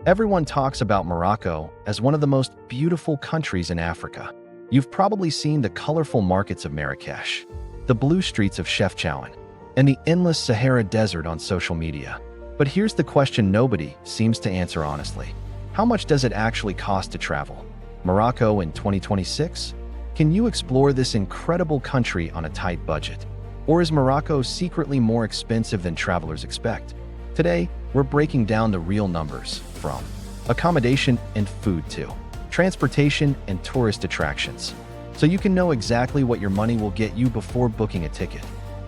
Everyone talks about Morocco as one of the most beautiful countries in Africa. You've probably seen the colorful markets of Marrakesh, the blue streets of Chefchaouen, and the endless Sahara Desert on social media. But here's the question nobody seems to answer honestly. How much does it actually cost to travel Morocco in 2026? Can you explore this incredible country on a tight budget? Or is Morocco secretly more expensive than travelers expect? Today, we're breaking down the real numbers from accommodation and food to transportation and tourist attractions, so you can know exactly what your money will get you before booking a ticket.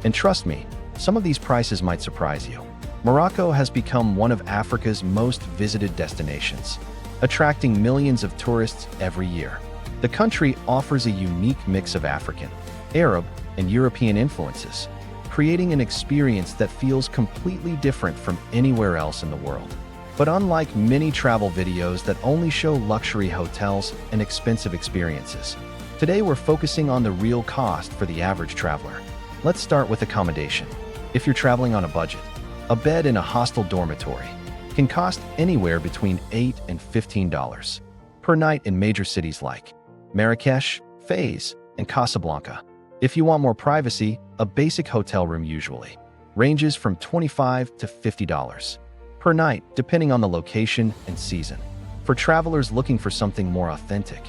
And trust me, some of these prices might surprise you. Morocco has become one of Africa's most visited destinations, attracting millions of tourists every year. The country offers a unique mix of African, Arab, and European influences, creating an experience that feels completely different from anywhere else in the world. But unlike many travel videos that only show luxury hotels and expensive experiences, today we're focusing on the real cost for the average traveler. Let's start with accommodation. If you're traveling on a budget, a bed in a hostel dormitory can cost anywhere between $8 and $15 per night in major cities like Marrakesh, Fez, and Casablanca. If you want more privacy, a basic hotel room usually ranges from $25 to $50 per night, depending on the location and season. For travelers looking for something more authentic,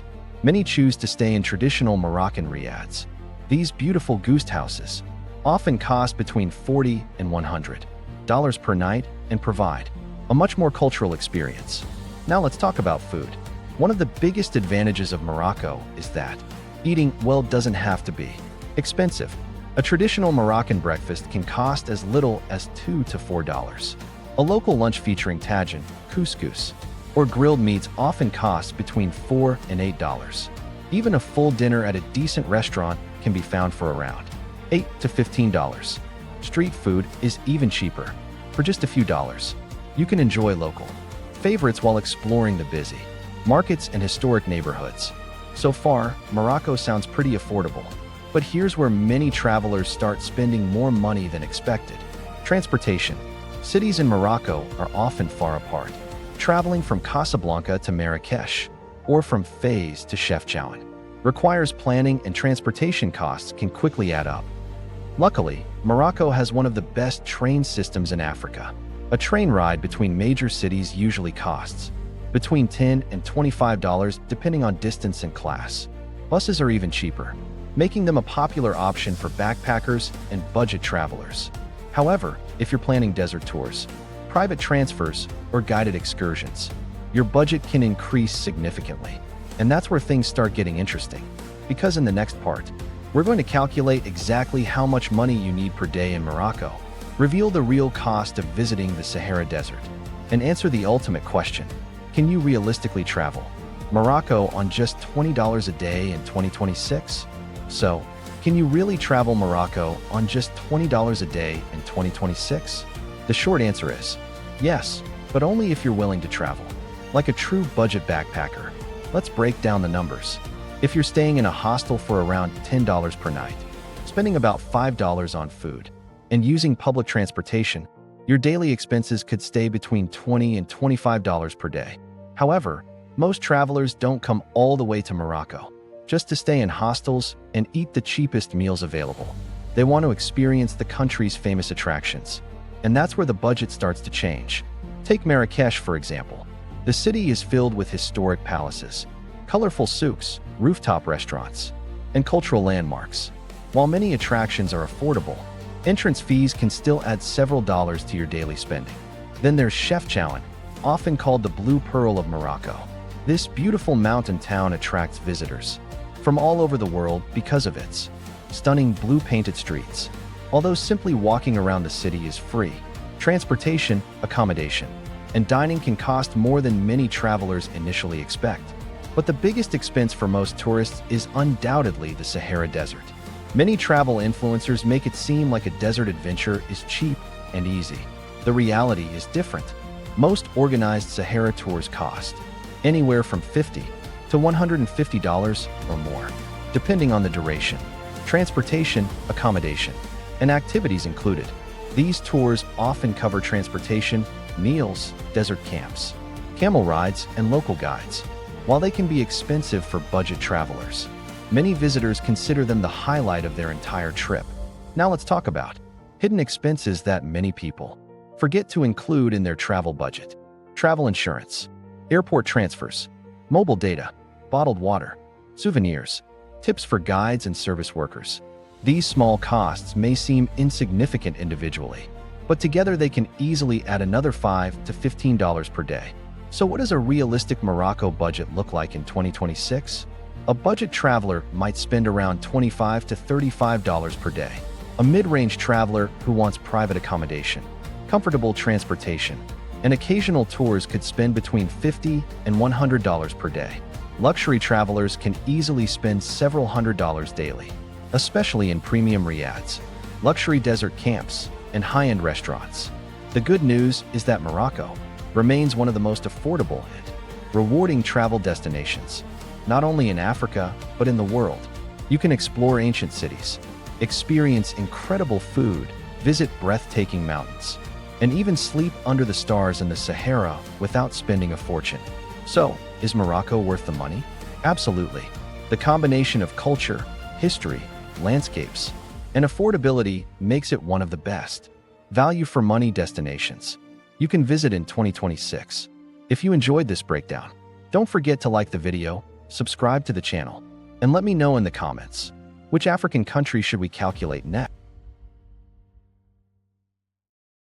many choose to stay in traditional Moroccan riads. These beautiful guest houses often cost between $40 and $100 per night and provide a much more cultural experience. Now let's talk about food. One of the biggest advantages of Morocco is that eating well doesn't have to be expensive. A traditional Moroccan breakfast can cost as little as $2 to $4. A local lunch featuring tagine, couscous, or grilled meats often costs between $4 and $8. Even a full dinner at a decent restaurant can be found for around $8 to $15. Street food is even cheaper. For just a few dollars, you can enjoy local favorites while exploring the busy markets and historic neighborhoods. So far, Morocco sounds pretty affordable. But here's where many travelers start spending more money than expected. Transportation. Cities in Morocco are often far apart. Traveling from Casablanca to Marrakesh, or from Fez to Chefchaouen, requires planning, and transportation costs can quickly add up. Luckily, Morocco has one of the best train systems in Africa. A train ride between major cities usually costs between $10 and $25 depending on distance and class. Buses are even cheaper, making them a popular option for backpackers and budget travelers. However, if you're planning desert tours, private transfers, or guided excursions, your budget can increase significantly. And that's where things start getting interesting. Because in the next part, we're going to calculate exactly how much money you need per day in Morocco, reveal the real cost of visiting the Sahara Desert, and answer the ultimate question: can you realistically travel Morocco on just $20 a day in 2026? So, can you really travel Morocco on just $20 a day in 2026? The short answer is yes, but only if you're willing to travel like a true budget backpacker. Let's break down the numbers. If you're staying in a hostel for around $10 per night, spending about $5 on food, and using public transportation, your daily expenses could stay between $20 and $25 per day. However, most travelers don't come all the way to Morocco just to stay in hostels and eat the cheapest meals available. They want to experience the country's famous attractions. And that's where the budget starts to change. Take Marrakesh, for example. The city is filled with historic palaces, colorful souks, rooftop restaurants, and cultural landmarks. While many attractions are affordable, entrance fees can still add several dollars to your daily spending. Then there's Chefchaouen, often called the Blue Pearl of Morocco. This beautiful mountain town attracts visitors from all over the world because of its stunning blue-painted streets. Although simply walking around the city is free, transportation, accommodation, and dining can cost more than many travelers initially expect. But the biggest expense for most tourists is undoubtedly the Sahara Desert. Many travel influencers make it seem like a desert adventure is cheap and easy. The reality is different. Most organized Sahara tours cost anywhere from $50 to $150 or more, depending on the duration, transportation, accommodation, and activities included. These tours often cover transportation, meals, desert camps, camel rides, and local guides. While they can be expensive for budget travelers, many visitors consider them the highlight of their entire trip. Now let's talk about hidden expenses that many people forget to include in their travel budget. Travel insurance, airport transfers, mobile data, bottled water, souvenirs, tips for guides and service workers. These small costs may seem insignificant individually, but together they can easily add another $5 to $15 per day. So what does a realistic Morocco budget look like in 2026? A budget traveler might spend around $25 to $35 per day. A mid-range traveler who wants private accommodation, comfortable transportation, and occasional tours could spend between $50 and $100 per day. Luxury travelers can easily spend several $100s daily, especially in premium riads, luxury desert camps, and high-end restaurants. The good news is that Morocco remains one of the most affordable and rewarding travel destinations, not only in Africa, but in the world. You can explore ancient cities, experience incredible food, visit breathtaking mountains, and even sleep under the stars in the Sahara without spending a fortune. So, is Morocco worth the money? Absolutely. The combination of culture, history, landscapes, and affordability makes it one of the best value for money destinations you can visit in 2026. If you enjoyed this breakdown, don't forget to like the video, subscribe to the channel, and let me know in the comments, which African country should we calculate next?